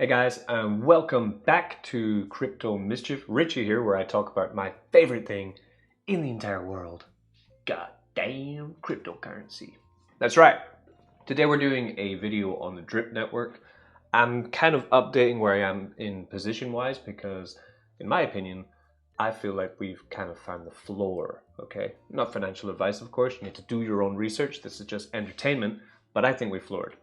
Hey guys, and welcome back to Crypto Mischief. Richie here, where I talk about my favorite thing in the entire world. Goddamn cryptocurrency. That's right. Today we're doing a video on the Drip network. I'm kind of updating where I am in position-wise because, in my opinion, I feel like we've kind of found the floor, okay? Not financial advice, of course. You need to do your own research. This is just entertainment, but I think we've floored.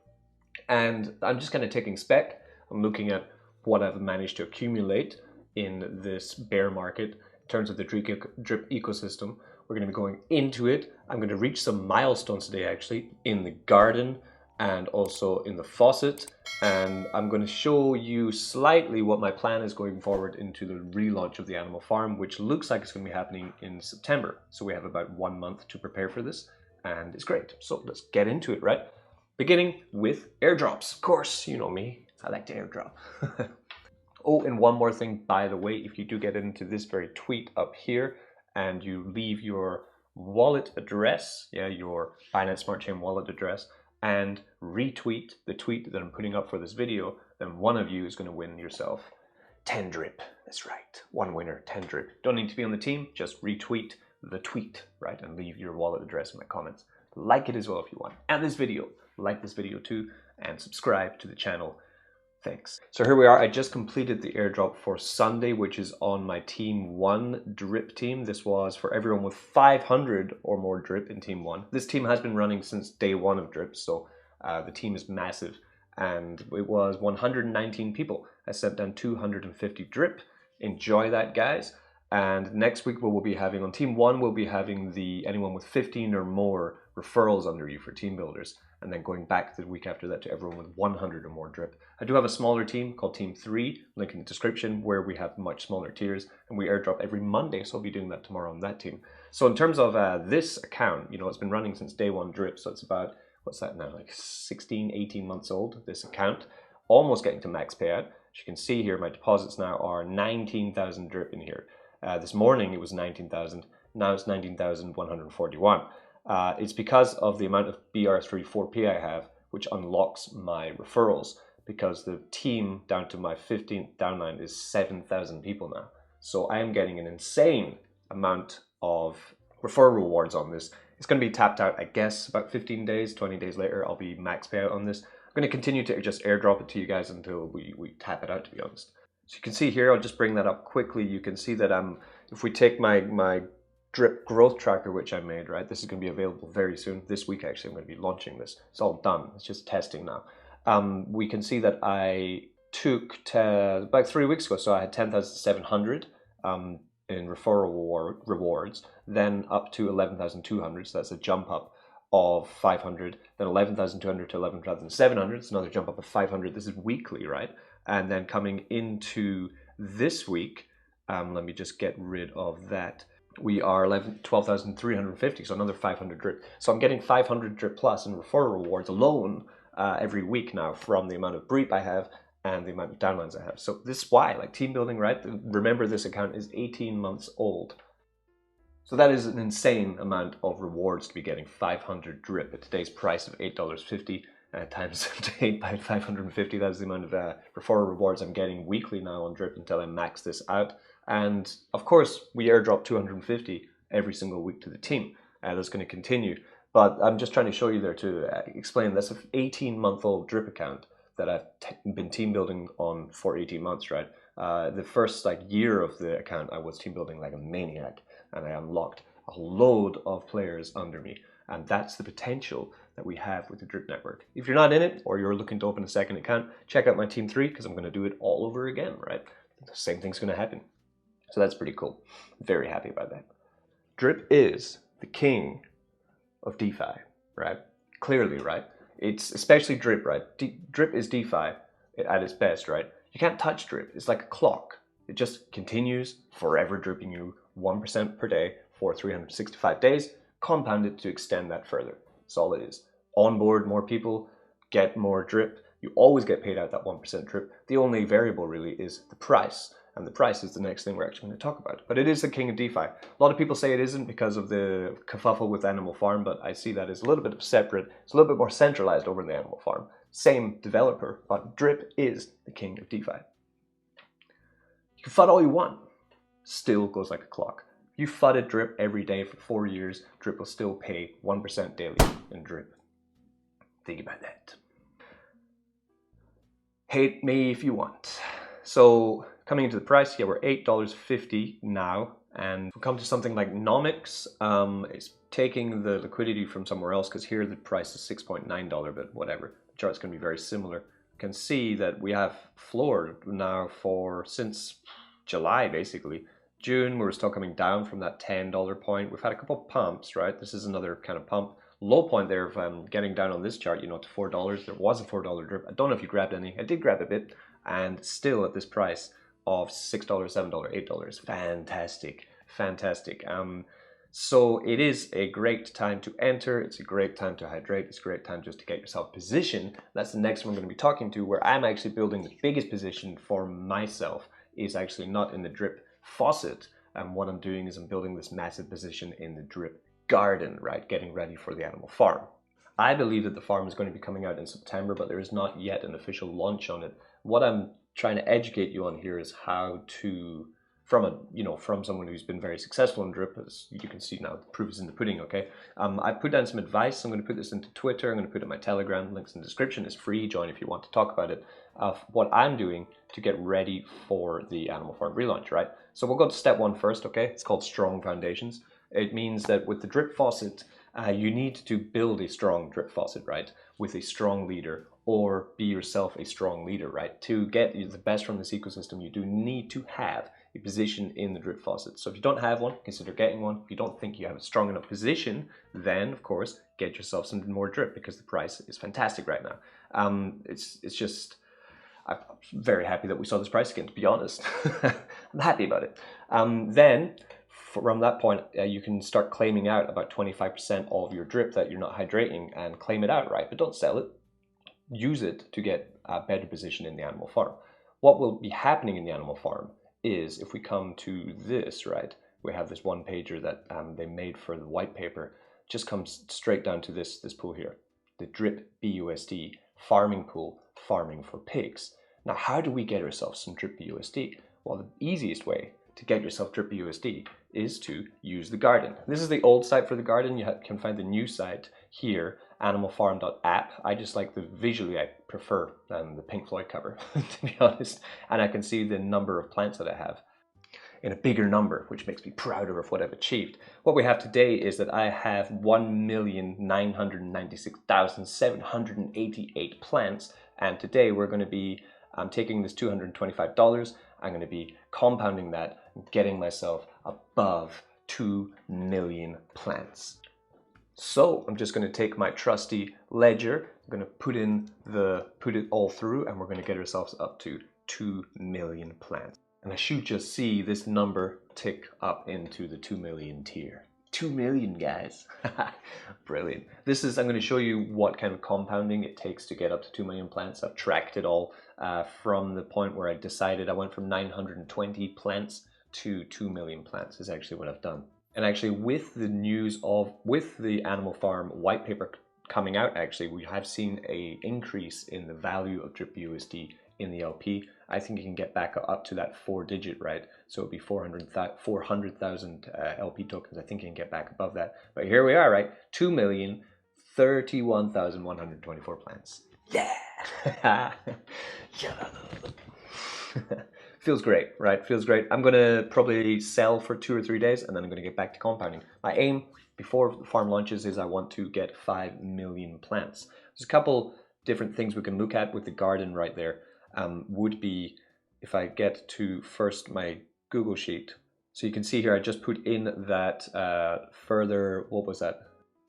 And I'm just kind of taking spec. I'm looking at what I've managed to accumulate in this bear market in terms of the drip ecosystem. We're going to be going into it. I'm going to reach some milestones today, actually, in the garden and also in the faucet. And I'm going to show you slightly what my plan is going forward into the relaunch of the animal farm, which looks like it's going to be happening in September. So we have about 1 month to prepare for this, and it's great. So let's get into it, right? Beginning with airdrops. Of course, you know me. I like to airdrop. Oh, and one more thing, by the way, if you do get into this very tweet up here and you leave your wallet address, your Binance Smart Chain wallet address, and retweet the tweet that I'm putting up for this video, then one of you is going to win yourself 10 drip. That's right. One winner, 10 drip. Don't need to be on the team, just retweet the tweet, right? And leave your wallet address in my comments. Like it as well if you want. And this video, like this video too, and subscribe to the channel. Thanks. So here we are. I just completed the airdrop for Sunday, which is on my Team 1 drip team. This was for everyone with 500 or more drip in Team 1. This team has been running since day 1 of drip, so the team is massive. And it was 119 people. I sent down 250 drip. Enjoy that, guys. And next week we will be having, on Team 1, we'll be having anyone with 15 or more referrals under you for team builders. And then going back the week after that to everyone with 100 or more drip. I do have a smaller team called Team 3, link in the description, where we have much smaller tiers, and we airdrop every Monday, so I'll be doing that tomorrow on that team. So in terms of this account, it's been running since day 1 drip, so it's about, what's that now, like 16, 18 months old, this account. Almost getting to max payout. As you can see here, my deposits now are 19,000 drip in here. This morning it was 19,000, now it's 19,141. It's because of the amount of BR34P I have, which unlocks my referrals, because the team down to my 15th downline is 7,000 people now. So I am getting an insane amount of referral rewards on this. It's going to be tapped out, I guess, about 15 days, 20 days later, I'll be max payout on this. I'm going to continue to just airdrop it to you guys until we tap it out, to be honest. So you can see here, I'll just bring that up quickly. You can see that if we take my drip growth tracker, which I made, right? This is going to be available very soon. This week, actually, I'm going to be launching this. It's all done. It's just testing now. We can see that I took about 3 weeks ago, so I had 10,700 in referral rewards, then up to 11,200. So that's a jump up of 500, then 11,200 to 11,700. It's another jump up of 500. This is weekly, right? And then coming into this week, let me just get rid of that. We are 12,350, so another 500 drip. So I'm getting 500 drip plus in referral rewards alone every week now from the amount of brief I have and the amount of downlines I have. So this is why, like team building, right? Remember, this account is 18 months old. So that is an insane amount of rewards to be getting. 500 drip at today's price of $8.50 times 8 by 550. That's the amount of referral rewards I'm getting weekly now on drip until I max this out. And of course, we airdrop 250 every single week to the team. That's going to continue. But I'm just trying to show you there to explain that's an 18-month-old drip account that I've been team building on for 18 months, right? The first year of the account, I was team building like a maniac, and I unlocked a load of players under me. And that's the potential that we have with the Drip network. If you're not in it, or you're looking to open a second account, check out my Team 3, because I'm going to do it all over again, right? The same thing's going to happen. So that's pretty cool. Very happy about that. Drip is the king of DeFi, right? Clearly, right? It's especially Drip, right? Drip is DeFi at its best, right? You can't touch Drip. It's like a clock. It just continues forever dripping you 1% per day for 365 days, compounded to extend that further. That's all it is. Onboard more people, get more drip. You always get paid out that 1% drip. The only variable really is the price. And the price is the next thing we're actually going to talk about. But it is the king of DeFi. A lot of people say it isn't because of the kerfuffle with Animal Farm, but I see that as a little bit separate. It's a little bit more centralized over in the Animal Farm. Same developer, but drip is the king of DeFi. You can FUD all you want, still goes like a clock. You FUD drip every day for 4 years, drip will still pay 1% daily in drip. Think about that. Hate me if you want. So coming into the price, yeah, we're $8.50 now. And if we come to something like Nomics, it's taking the liquidity from somewhere else, because here the price is $6.9, but whatever. The chart's going to be very similar. You can see that we have floored now since July, basically. June, we're still coming down from that $10 point. We've had a couple of pumps, right? This is another kind of pump. Low point there of getting down on this chart, you know, to $4. There was a $4 drip. I don't know if you grabbed any. I did grab a bit, and still at this price of $6, $7, $8. Fantastic, fantastic. So it is a great time to enter. It's a great time to hydrate. It's a great time just to get yourself positioned. That's the next one I'm going to be talking to, where I'm actually building the biggest position for myself is actually not in the drip faucet. And what I'm doing is I'm building this massive position in the drip garden, right? Getting ready for the animal farm. I believe that the farm is going to be coming out in September, but there is not yet an official launch on it. What I'm trying to educate you on here is how to, from someone who's been very successful in drip, as you can see now, the proof is in the pudding, okay? I put down some advice. I'm going to put this into Twitter. I'm going to put it in my Telegram. Links in the description. It's free. Join if you want to talk about it, of what I'm doing to get ready for the animal farm relaunch, right? So we'll go to step 1 first, okay? It's called strong foundations. It means that with the drip faucet, you need to build a strong drip faucet, right? With a strong leader, or be yourself a strong leader, right? To get the best from this ecosystem, you do need to have a position in the drip faucet. So if you don't have one, consider getting one. If you don't think you have a strong enough position, then of course, get yourself some more drip, because the price is fantastic right now. It's just, I'm very happy that we saw this price again, to be honest. I'm happy about it. Then, from that point, you can start claiming out about 25% of your drip that you're not hydrating, and claim it out, right? But don't sell it. Use it to get a better position in the animal farm. What will be happening in the animal farm is, if we come to this, right? We have this one pager that they made for the white paper. Just comes straight down to this pool here, the drip BUSD farming pool, farming for pigs. Now, how do we get ourselves some drip BUSD? Well, the easiest way to get yourself drip BUSD is to use the garden. This is the old site for the garden. You can find the new site here, animalfarm.app. I just like visually, I prefer the Pink Floyd cover, to be honest. And I can see the number of plants that I have in a bigger number, which makes me prouder of what I've achieved. What we have today is that I have 1,996,788 plants. And today we're going to be taking this $225. I'm going to be compounding that and getting myself above 2 million plants. So I'm just going to take my trusty ledger. I'm going to put it all through, and we're going to get ourselves up to 2 million plants. And I should just see this number tick up into the 2 million tier. 2 million, guys. Brilliant. I'm going to show you what kind of compounding it takes to get up to 2 million plants. I've tracked it all from the point where I decided I went from 920 plants to 2 million plants is actually what I've done. And actually, with the news with the Animal Farm white paper coming out, actually, we have seen an increase in the value of drip USD in the LP. I think you can get back up to that 4-digit, right? So it'd be 400,000 LP tokens. I think you can get back above that. But here we are, right? 2,031,124 plants. Yeah! Yeah. Feels great, right? Feels great. I'm going to probably sell for 2 or 3 days, and then I'm going to get back to compounding. My aim before the farm launches is I want to get 5 million plants. There's a couple different things we can look at with the garden right there. Would be, if I get to first my Google Sheet. So you can see here, I just put in that further, what was that?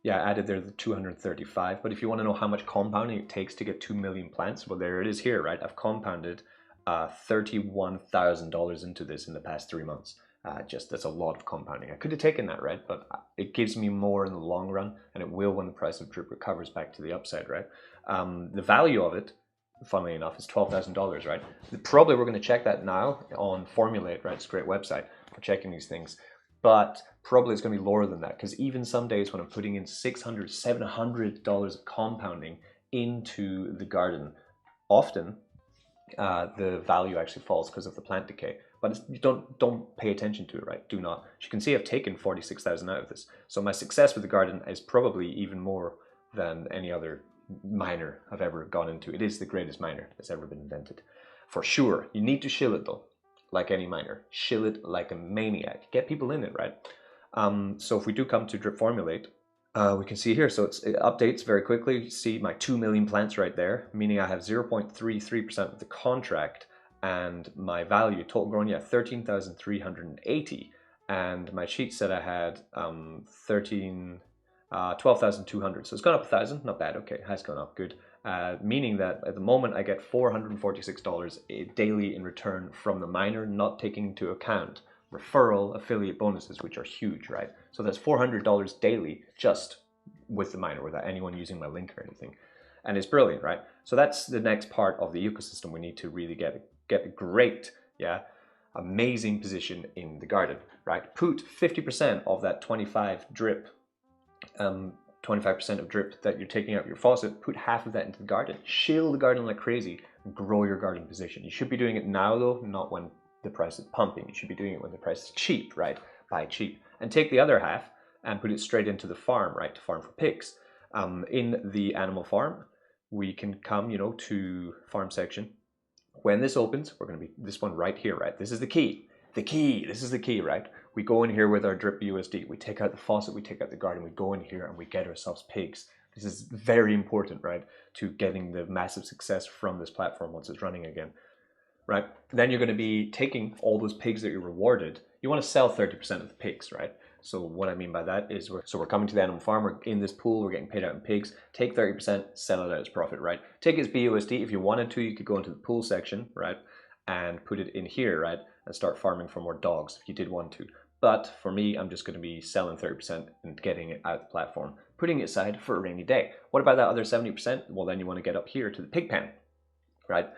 Yeah, I added there the 235. But if you want to know how much compounding it takes to get 2 million plants, well, there it is here, right? I've compounded $31,000 into this in the past 3 months. That's a lot of compounding. I could have taken that, right? But it gives me more in the long run, and it will when the price of drip recovers back to the upside, right? The value of it, funnily enough, is $12,000, right? Probably we're going to check that now on Formulate, right? It's a great website for checking these things. But probably it's going to be lower than that, because even some days when I'm putting in $600, $700 of compounding, into the garden, often the value actually falls because of the plant decay. But you don't pay attention to it, right? Do not. As you can see, I've taken 46,000 out of this. So my success with the garden is probably even more than any other miner I've ever gone into. It is the greatest miner that's ever been invented. For sure. You need to shill it though, like any miner. Shill it like a maniac. Get people in it, right? So if we do come to drip formulate, we can see here, so it updates very quickly. You see my 2 million plants right there, meaning I have 0.33% of the contract, and my value total grown, 13,380, and my sheet said I had 12,200, so it's gone up 1,000, not bad. Okay, has gone up, good. Meaning that at the moment I get $446 daily in return from the miner, not taking into account referral, affiliate bonuses, which are huge, right? So that's $400 daily just with the miner, without anyone using my link or anything. And it's brilliant, right? So that's the next part of the ecosystem we need to really get a great, amazing position in the garden, right? Put 50% of that 25 drip, 25% of drip that you're taking out of your faucet, put half of that into the garden. Shill the garden like crazy and grow your garden position. You should be doing it now though, not when the price is pumping. You should be doing it when the price is cheap, right? Buy cheap. And take the other half and put it straight into the farm, right? To farm for pigs. In the animal farm, we can come, to farm section. When this opens, we're going to be this one right here, right? This is the key. This is the key, right? We go in here with our drip USD. We take out the faucet, we take out the garden, we go in here and we get ourselves pigs. This is very important, right? To getting the massive success from this platform once it's running again. Right? Then you're going to be taking all those pigs that you rewarded. You want to sell 30% of the pigs, right? So what I mean by that is we're coming to the animal farm, we're in this pool, we're getting paid out in pigs. Take 30%, sell it out as profit, right? Take it as BUSD. If you wanted to, you could go into the pool section, right? And put it in here, right? And start farming for more dogs if you did want to. But for me, I'm just going to be selling 30% and getting it out of the platform, putting it aside for a rainy day. What about that other 70%? Well, then you want to get up here to the pig pen, right?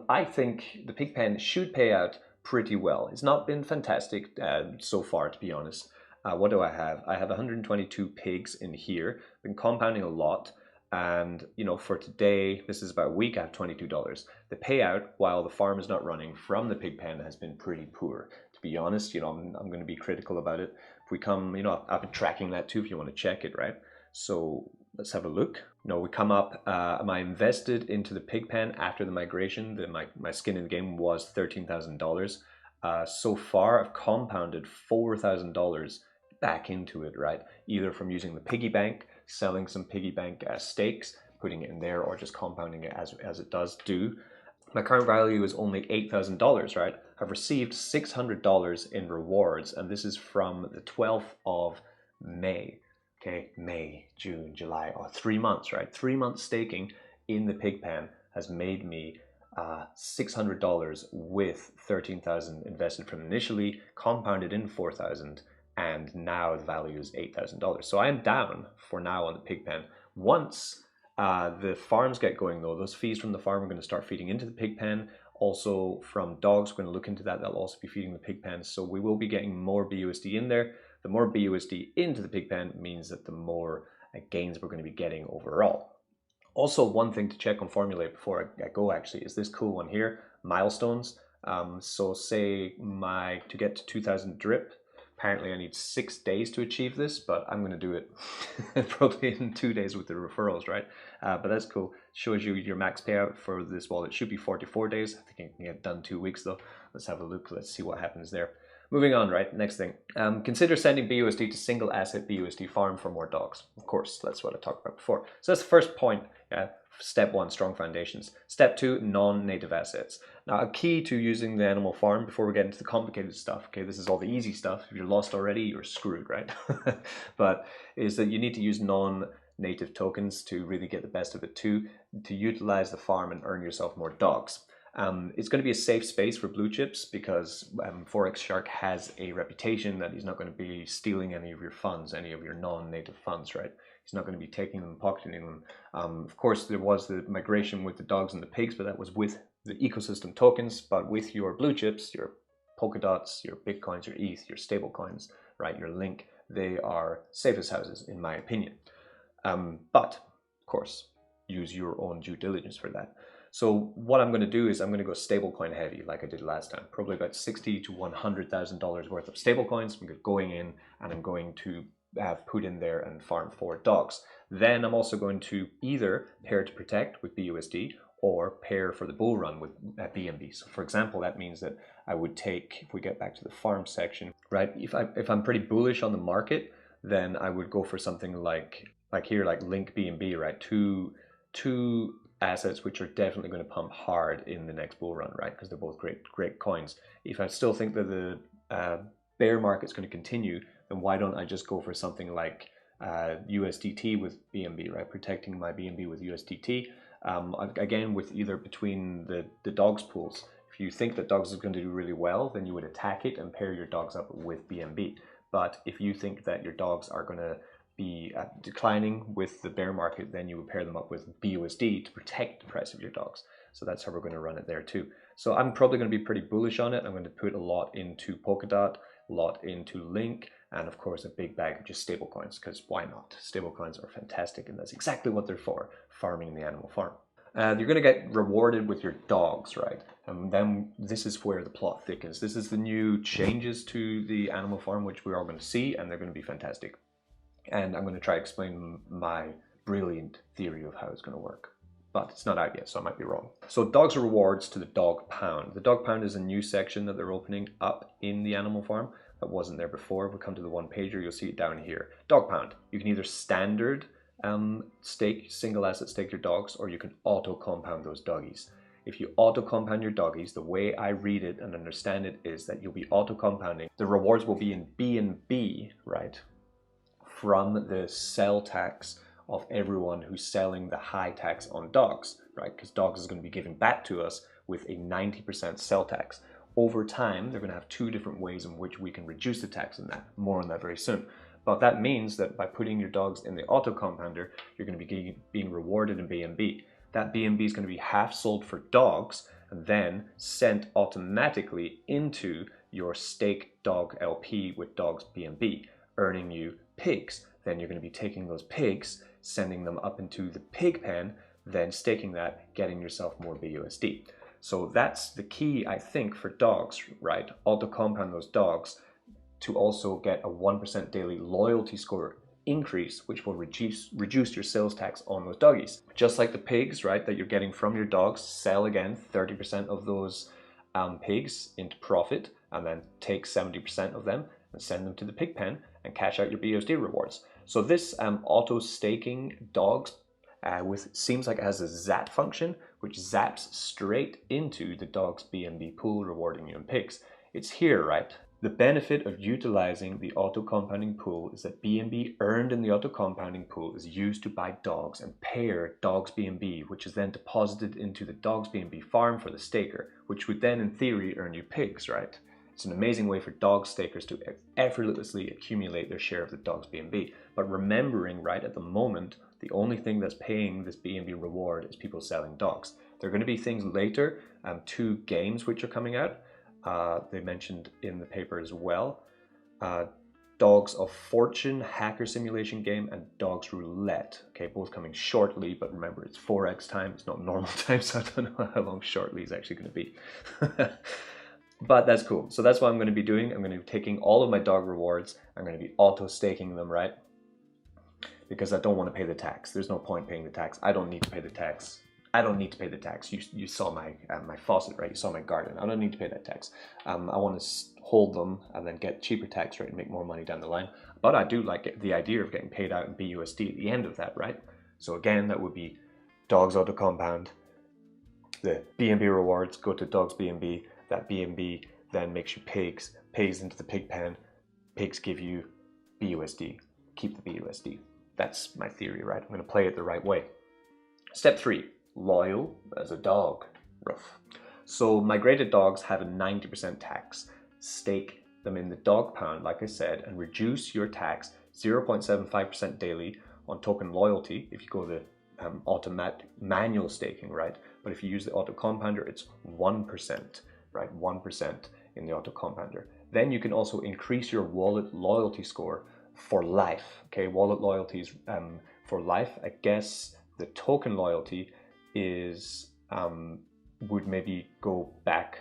I think the pig pen should pay out pretty well. It's not been fantastic so far, to be honest. What do I have? I have 122 pigs in here. Been compounding a lot. And, for today, this is about a week, I have $22. The payout, while the farm is not running from the pig pen, has been pretty poor. To be honest, I'm going to be critical about it. If we come, I've been tracking that too if you want to check it, right? So let's have a look. We come up, am I invested into the pig pen after the migration? My skin in the game was $13,000. So far, I've compounded $4,000 back into it, right? Either from using the piggy bank, selling some piggy bank stakes, putting it in there, or just compounding it as it does do. My current value is only $8,000, right? I've received $600 in rewards, and this is from the 12th of May. Okay, May, June, July, 3 months, right? 3 months staking in the pig pen has made me $600 with 13,000 invested from initially, compounded in 4,000, and now the value is $8,000. So I am down for now on the pig pen. Once the farms get going though, those fees from the farm are going to start feeding into the pig pen. Also from dogs, we're going to look into that. They'll also be feeding the pig pen. So we will be getting more BUSD in there. The more BUSD into the pig pen means that the more gains we're going to be getting overall. Also, one thing to check on Formulate before I go actually is this cool one here, milestones. So say to get to 2,000 drip, apparently I need 6 days to achieve this, but I'm going to do it probably in 2 days with the referrals, right? But that's cool. Shows you your max payout for this wallet. It should be 44 days. I think I can get done 2 weeks though. Let's have a look. Let's see what happens there. Moving on, right? Next thing. Consider sending BUSD to single asset BUSD farm for more dogs. Of course, that's what I talked about before. So that's the first point. Step 1, strong foundations. Step 2, non-native assets. Now, a key to using the animal farm before we get into the complicated stuff, okay, this is all the easy stuff. If you're lost already, you're screwed, right? But is that you need to use non-native tokens to really get the best of it too, to utilize the farm and earn yourself more dogs. It's going to be a safe space for blue chips because Forex Shark has a reputation that he's not going to be stealing any of your funds, any of your non-native funds, right? He's not going to be taking them, pocketing them. Of course, there was the migration with the dogs and the pigs, but that was with the ecosystem tokens. But with your blue chips, your Polkadots, your Bitcoins, your ETH, your stable coins, right, your Link, they are safe as houses, in my opinion. But, of course, use your own due diligence for that. So what I'm going to do is I'm going to go stablecoin heavy, like I did last time. Probably about $60,000 to $100,000 worth of stablecoins. I'm going in and I'm going to have put in there and farm for dogs. Then I'm also going to either pair to protect with BUSD or pair for the bull run with BNB. So for example, that means that I would take, if we get back to the farm section, right? If I'm pretty bullish on the market, then I would go for something like here, like Link BNB, right? Two assets which are definitely going to pump hard in the next bull run, right? Because they're both great coins. If I still think that the bear market's going to continue, then why don't I just go for something like USDT with BNB, right? Protecting my BNB with USDT. Again, with either between the dogs pools. If you think that dogs is going to do really well, then you would attack it and pair your dogs up with BNB. But if you think that your dogs are going to be declining with the bear market, then you would pair them up with BUSD to protect the price of your dogs. So that's how we're going to run it there too. So I'm probably going to be pretty bullish on it. I'm going to put a lot into Polkadot, a lot into Link, and of course a big bag of just stable coins, because why not? Stable coins are fantastic, and that's exactly what they're for, farming the animal farm. You're going to get rewarded with your dogs, right? And then this is where the plot thickens. This is the new changes to the animal farm, which we're all going to see, and they're going to be fantastic. And I'm going to try to explain my brilliant theory of how it's going to work. But it's not out yet, so I might be wrong. So dogs are rewards to the dog pound. The dog pound is a new section that they're opening up in the animal farm that wasn't there before. If we come to the one pager, you'll see it down here. Dog pound. You can either standard stake, single asset stake your dogs, or you can auto compound those doggies. If you auto compound your doggies, the way I read it and understand it is that you'll be auto compounding. The rewards will be in BNB, right? From the sell tax of everyone who's selling the high tax on dogs, right? Because dogs is going to be giving back to us with a 90% sell tax. Over time, they're going to have two different ways in which we can reduce the tax on that. More on that very soon. But that means that by putting your dogs in the auto compounder, you're going to be being rewarded in BNB. That BNB is going to be half sold for dogs and then sent automatically into your stake dog LP with dogs BNB, earning you pigs. Then you're going to be taking those pigs, sending them up into the pig pen, then staking that, getting yourself more BUSD. So that's the key, I think, for dogs, right? Auto compound those dogs to also get a 1% daily loyalty score increase, which will reduce your sales tax on those doggies. Just like the pigs, right, that you're getting from your dogs, sell again 30% of those pigs into profit, and then take 70% of them and send them to the pig pen and cash out your BUSD rewards. So this auto staking dogs seems like it has a zap function, which zaps straight into the dog's BNB pool, rewarding you in pigs. It's here, right? The benefit of utilizing the auto compounding pool is that BNB earned in the auto compounding pool is used to buy dogs and pair dogs BNB, which is then deposited into the dogs BNB farm for the staker, which would then in theory earn you pigs, right? It's an amazing way for dog stakers to effortlessly accumulate their share of the dog's BNB. But remembering, right, at the moment, the only thing that's paying this BNB reward is people selling dogs. There are going to be things later, 2 games which are coming out. They mentioned in the paper as well. Dogs of Fortune hacker simulation game and Dogs Roulette. Okay, both coming shortly, but remember it's 4x time, it's not normal time, so I don't know how long shortly is actually going to be. But that's cool. So that's what I'm going to be doing. I'm going to be taking all of my dog rewards. I'm going to be auto staking them, right? Because I don't want to pay the tax. There's no point paying the tax. I don't need to pay the tax. I don't need to pay the tax. You saw my faucet, right? You saw my garden. I don't need to pay that tax. I want to hold them and then get cheaper tax rate and make more money down the line. But I do like the idea of getting paid out in BUSD at the end of that, right? So again, that would be dogs auto compound. The BNB rewards go to dogs BNB. That BNB then makes you pigs. Pigs into the pig pen. Pigs give you BUSD. Keep the BUSD. That's my theory, right? I'm going to play it the right way. Step 3. Loyal as a dog. Rough. So migrated dogs have a 90% tax. Stake them in the dog pound, like I said, and reduce your tax 0.75% daily on token loyalty if you go the automatic manual staking, right? But if you use the auto compounder, it's 1%, right? 1% in the auto compounder. Then you can also increase your wallet loyalty score for life. Okay, wallet loyalties for life, I guess, The token loyalty is would maybe go back,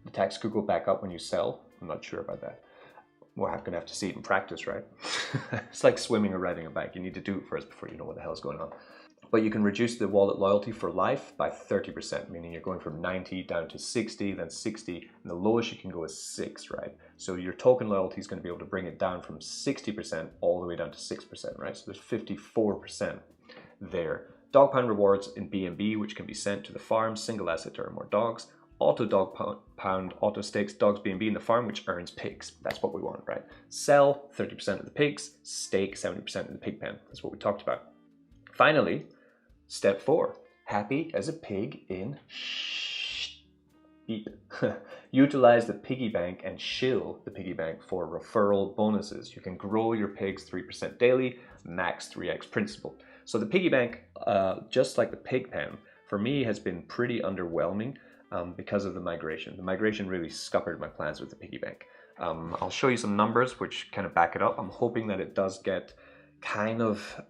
the tax could go back up when you sell. I'm not sure about that. We're gonna have to see it in practice, right? It's like swimming or riding a bike. You need to do it first before you know what the hell's going on. But you can reduce the wallet loyalty for life by 30%, meaning you're going from 90 down to 60, then 60, and the lowest you can go is 6, right? So your token loyalty is going to be able to bring it down from 60% all the way down to 6%, right? So there's 54% there. Dog pound rewards in B&B, which can be sent to the farm, single asset to earn more dogs. Auto dog pound, auto stakes, dogs B&B in the farm, which earns pigs. That's what we want, right? Sell 30% of the pigs, stake 70% of the pig pen. That's what we talked about. Finally, step 4, happy as a pig in beep. Utilize the piggy bank and shill the piggy bank for referral bonuses. You can grow your pigs 3% daily, max 3x principal. So the piggy bank, just like the pig pen, for me has been pretty underwhelming because of the migration. The migration really scuppered my plans with the piggy bank. I'll show you some numbers which kind of back it up. I'm hoping that it does get kind of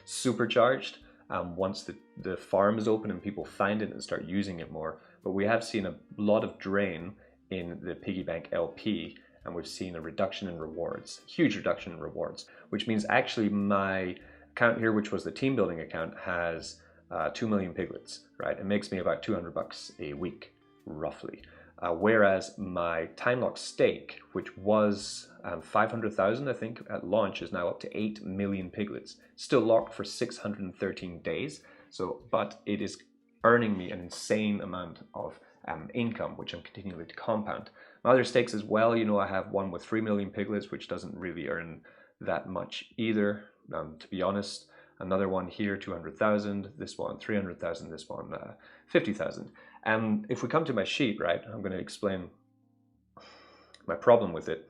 supercharged once the farm is open and people find it and start using it more. But we have seen a lot of drain in the piggy bank LP, and we've seen a reduction in rewards, huge reduction in rewards, which means actually my account here, which was the team building account, has 2 million piglets, right? It makes me about $200 a week, roughly. Whereas my time lock stake, which was 500,000, I think, at launch, is now up to 8 million piglets. Still locked for 613 days. So, but it is earning me an insane amount of income, which I'm continuing to compound. My other stakes as well, you know, I have one with 3 million piglets, which doesn't really earn that much either, to be honest. Another one here, 200,000, this one 300,000, this one 50,000. And if we come to my sheet, right, I'm going to explain my problem with it.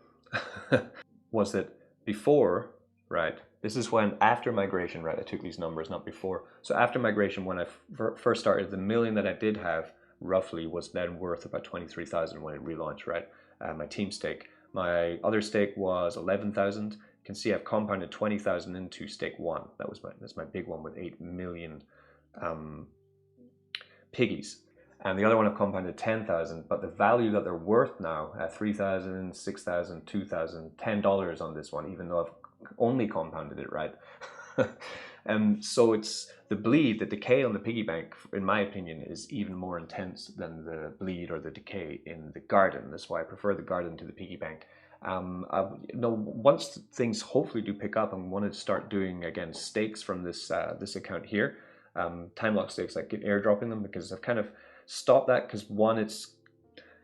Was that before, right, this is when after migration, right, I took these numbers, not before. So after migration, when I first started, the million that I did have roughly was then worth about 23,000 when it relaunched, right, my team stake. My other stake was 11,000. You can see I've compounded 20,000 into stake 1. That's my big one with 8 million piggies. And the other one I've compounded 10,000, but the value that they're worth now at 3,000, 6,000, 2,000, $10 on this one, even though I've only compounded it, right? And so it's the bleed, the decay on the piggy bank, in my opinion, is even more intense than the bleed or the decay in the garden. That's why I prefer the garden to the piggy bank. Once things hopefully do pick up, I'm going to start doing again stakes from this this account here, time lock stakes, like airdropping them, because I've kind of stopped that because one, it's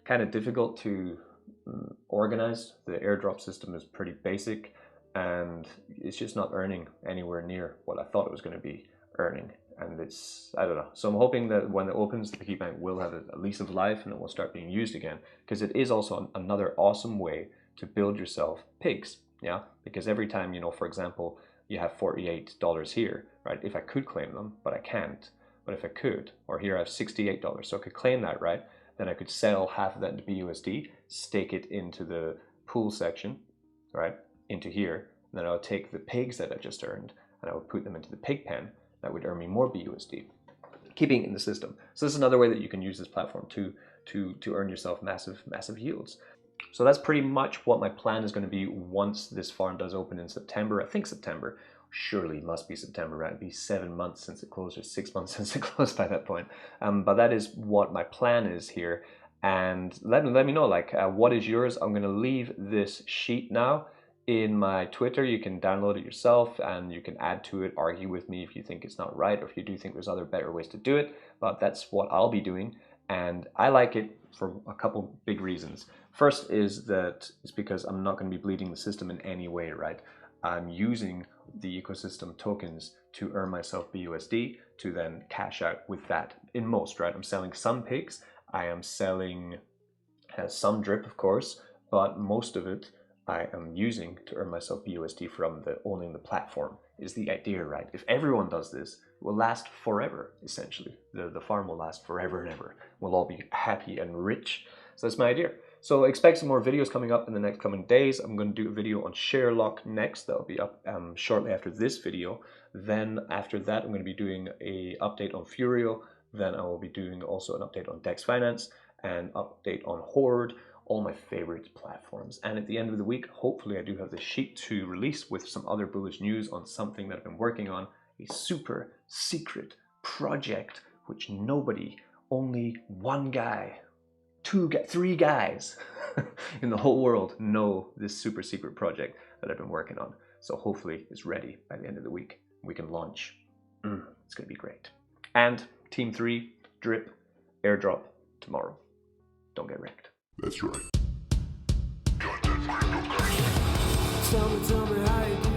kind of difficult to organize. The airdrop system is pretty basic, and it's just not earning anywhere near what I thought it was going to be earning. And it's, I don't know. So I'm hoping that when it opens, the piggy bank will have a lease of life and it will start being used again, because it is also another awesome way to build yourself pigs. Yeah, because every time, you know, for example, you have $48 here, right? If I could claim them, but I can't. But if I could, or here I have $68, so I could claim that, right? Then I could sell half of that into BUSD, stake it into the pool section, right? Into here. And then I would take the pigs that I just earned and I would put them into the pig pen. That would earn me more BUSD, keeping it in the system. So this is another way that you can use this platform to earn yourself massive yields. So that's pretty much what my plan is going to be once this farm does open in September. I think September. Surely it must be September, right? It'd be 7 months since it closed, or 6 months since it closed by that point. But that is what my plan is here. And let me know, like, what is yours? I'm going to leave this sheet now in my Twitter. You can download it yourself and you can add to it, argue with me if you think it's not right, or if you do think there's other better ways to do it. But that's what I'll be doing. And I like it for a couple big reasons. First is that it's because I'm not going to be bleeding the system in any way, right? I'm using the ecosystem tokens to earn myself BUSD to then cash out with that in most, right? I'm selling some pigs. I am selling some drip, of course, but most of it I am using to earn myself BUSD from owning the platform is the idea, right? If everyone does this, it will last forever, essentially. The farm will last forever and ever. We'll all be happy and rich. So that's my idea. So expect some more videos coming up in the next coming days. I'm going to do a video on share lock next. That'll be up shortly after this video. Then after that, I'm going to be doing a update on Furio. Then I will be doing also an update on Dex Finance and update on Horde, all my favorite platforms. And at the end of the week, hopefully I do have the sheet to release with some other bullish news on something that I've been working on, a super secret project which nobody, only one guy, three guys in the whole world know this super secret project that I've been working on. So hopefully it's ready by the end of the week. We can launch. It's gonna be great. And Team 3, drip, airdrop tomorrow. Don't get wrecked. That's right. Tell me how you